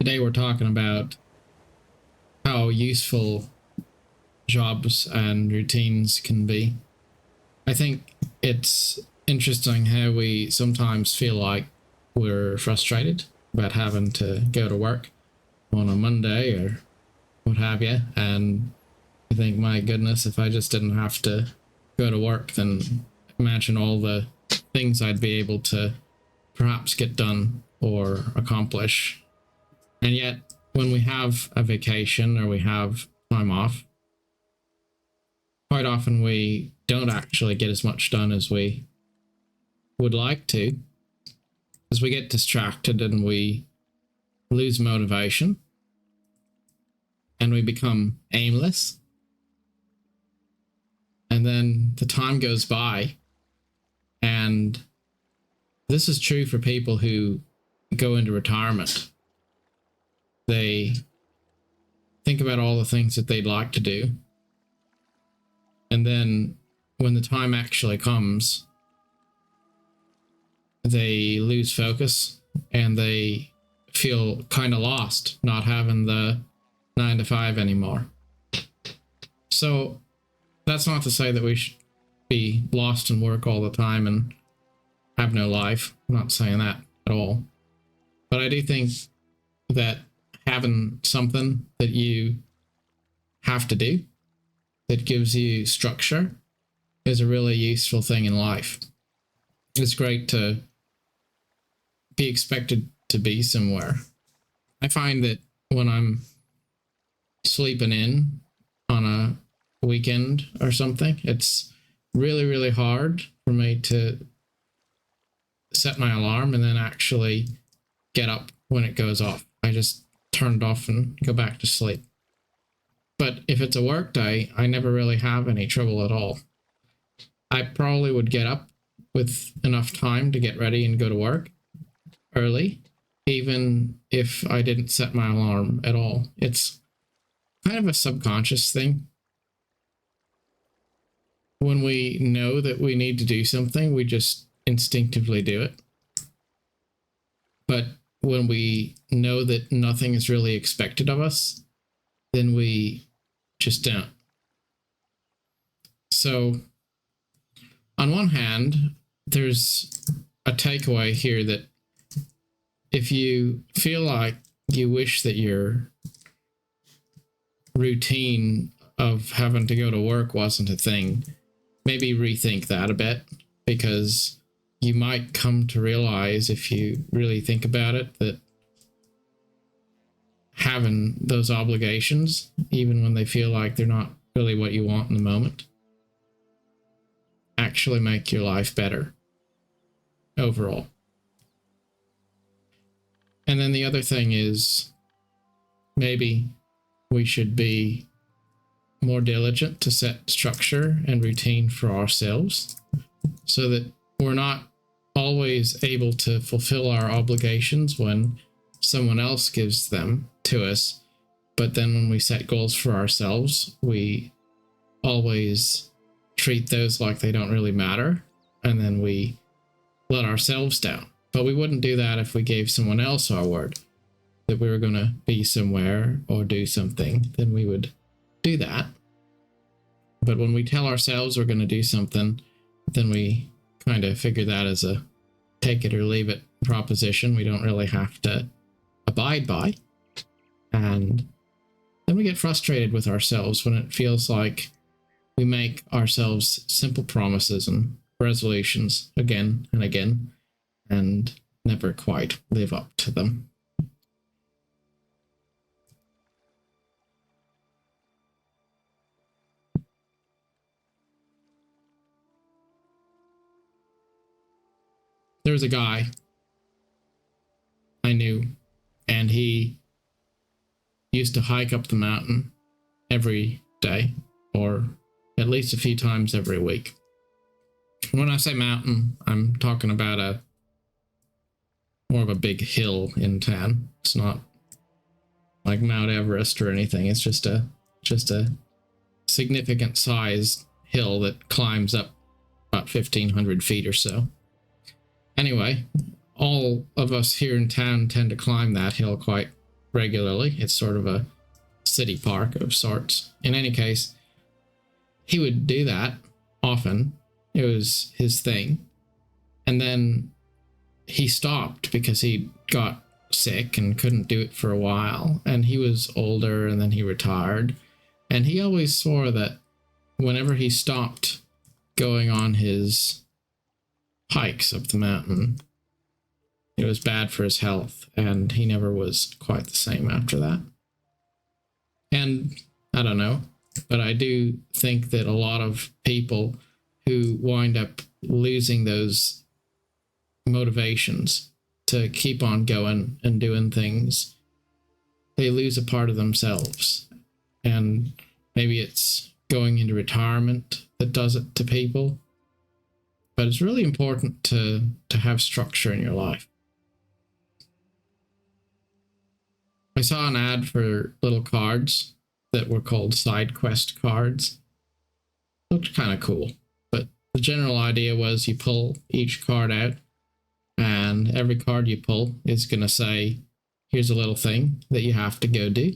Today we're talking about how useful jobs and routines can be. I think it's interesting how we sometimes feel like we're frustrated about having to go to work on a Monday or what have you, and you think, my goodness, if I just didn't have to go to work, then imagine all the things I'd be able to perhaps get done or accomplish. And yet, when we have a vacation or we have time off, quite often we don't actually get as much done as we would like to, as we get distracted and we lose motivation and we become aimless. And then the time goes by, and this is true for people who go into retirement. They think about all the things that they'd like to do, and then when the time actually comes, they lose focus and they feel kind of lost not having the 9 to 5 anymore. So that's not to say that we should be lost in work all the time and have no life. I'm not saying that at all. But I do think that having something that you have to do that gives you structure is a really useful thing in life. It's great to be expected to be somewhere. I find that when I'm sleeping in on a weekend or something, it's really, really hard for me to set my alarm and then actually get up when it goes off. I just turn it off and go back to sleep. But if it's a work day, I never really have any trouble at all. I probably would get up with enough time to get ready and go to work early, even if I didn't set my alarm at all. It's kind of a subconscious thing. When we know that we need to do something, we just instinctively do it. But when we know that nothing is really expected of us, then we just don't. So, on one hand, there's a takeaway here that if you feel like you wish that your routine of having to go to work wasn't a thing, maybe rethink that a bit, because you might come to realize, if you really think about it, that having those obligations, even when they feel like they're not really what you want in the moment, actually make your life better overall. And then the other thing is, maybe we should be more diligent to set structure and routine for ourselves so that we're not always able to fulfill our obligations when someone else gives them to us. But then when we set goals for ourselves, we always treat those like they don't really matter, and then we let ourselves down. But we wouldn't do that if we gave someone else our word that we were going to be somewhere or do something. Then we would do that. But when we tell ourselves we're going to do something, then we kind of figure that as a take it or leave it proposition we don't really have to abide by. And then we get frustrated with ourselves when it feels like we make ourselves simple promises and resolutions again and again and never quite live up to them. There was a guy I knew, and he used to hike up the mountain every day, or at least a few times every week. When I say mountain, I'm talking about more of a big hill in town. It's not like Mount Everest or anything. It's just a significant sized hill that climbs up about 1,500 feet or so. Anyway, all of us here in town tend to climb that hill quite regularly. It's sort of a city park of sorts. In any case, he would do that often. It was his thing. And then he stopped because he got sick and couldn't do it for a while. And he was older, and then he retired. And he always swore that whenever he stopped going on his hikes up the mountain, it was bad for his health, and he never was quite the same after that. And I don't know, but I do think that a lot of people who wind up losing those motivations to keep on going and doing things, they lose a part of themselves. And maybe it's going into retirement that does it to people. But it's really important to have structure in your life. I saw an ad for little cards that were called side quest cards. Looked kind of cool. But the general idea was you pull each card out, and every card you pull is going to say, here's a little thing that you have to go do.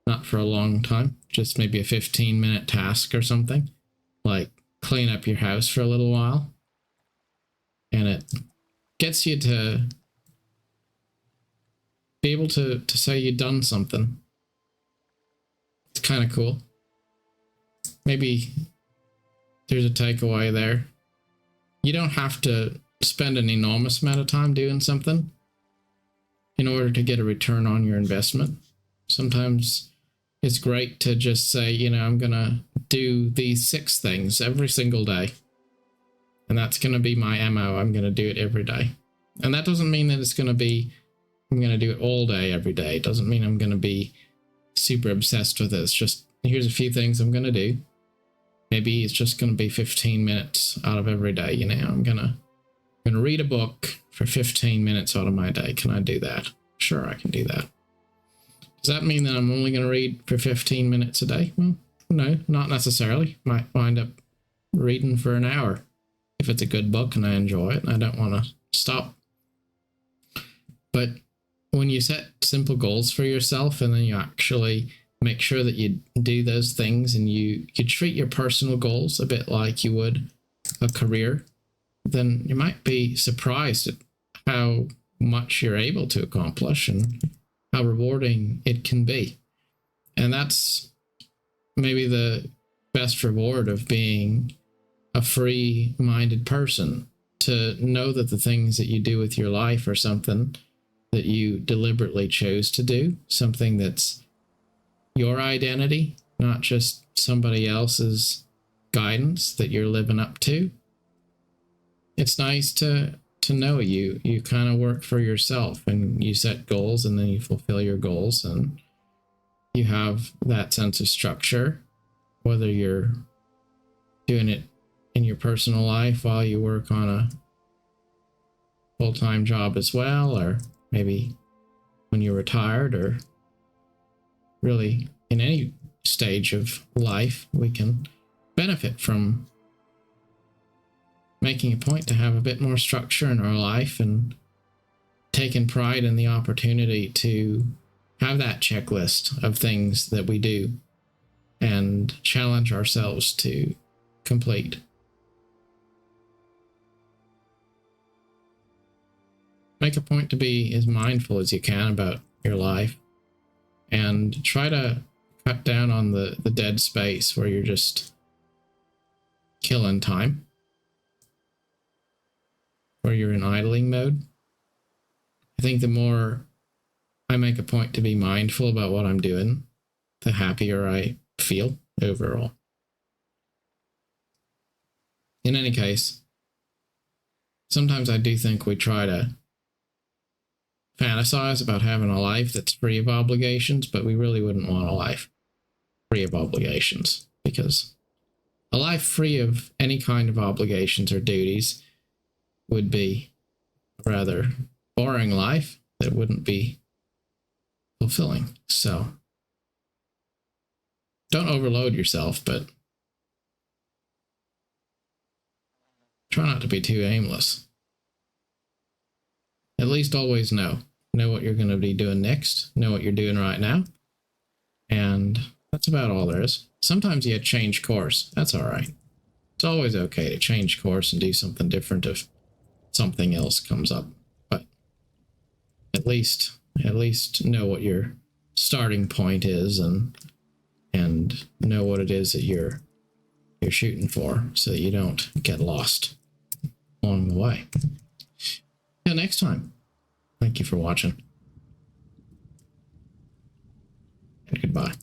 Not for a long time, just maybe a 15-minute task or something, like clean up your house for a little while. And it gets you to be able to say you've done something. It's kind of cool. Maybe there's a takeaway there. You don't have to spend an enormous amount of time doing something in order to get a return on your investment. Sometimes it's great to just say, I'm going to do these 6 things every single day. And that's going to be my MO. I'm going to do it every day. And that doesn't mean that it's going to be, I'm going to do it all day, every day. It doesn't mean I'm going to be super obsessed with it. It's just, here's a few things I'm going to do. Maybe it's just going to be 15 minutes out of every day. I'm going to read a book for 15 minutes out of my day. Can I do that? Sure, I can do that. Does that mean that I'm only going to read for 15 minutes a day? Well, no, not necessarily. Might wind up reading for an hour if it's a good book and I enjoy it and I don't want to stop. But when you set simple goals for yourself and then you actually make sure that you do those things and you treat your personal goals a bit like you would a career, then you might be surprised at how much you're able to accomplish and how rewarding it can be. And that's maybe the best reward of being a free-minded person, to know that the things that you do with your life are something that you deliberately chose to do, something that's your identity, not just somebody else's guidance that you're living up to. It's nice to know you kind of work for yourself and you set goals and then you fulfill your goals and you have that sense of structure, whether you're doing it in your personal life while you work on a full-time job as well, or maybe when you're retired, or really in any stage of life. We can benefit from making a point to have a bit more structure in our life and taking pride in the opportunity to have that checklist of things that we do and challenge ourselves to complete. Make a point to be as mindful as you can about your life and try to cut down on the dead space where you're just killing time, where you're in idling mode. I think the more I make a point to be mindful about what I'm doing, the happier I feel overall. In any case, sometimes I do think we try to fantasize about having a life that's free of obligations, but we really wouldn't want a life free of obligations, because a life free of any kind of obligations or duties would be a rather boring life that wouldn't be fulfilling. So don't overload yourself, but try not to be too aimless. At least always know know what you're going to be doing next, know what you're doing right now. And that's about all there is. Sometimes you change course. That's all right. It's always okay to change course and do something different if something else comes up. But at least know what your starting point is and know what it is that you're shooting for so that you don't get lost along the way. Till next time, thank you for watching. And goodbye.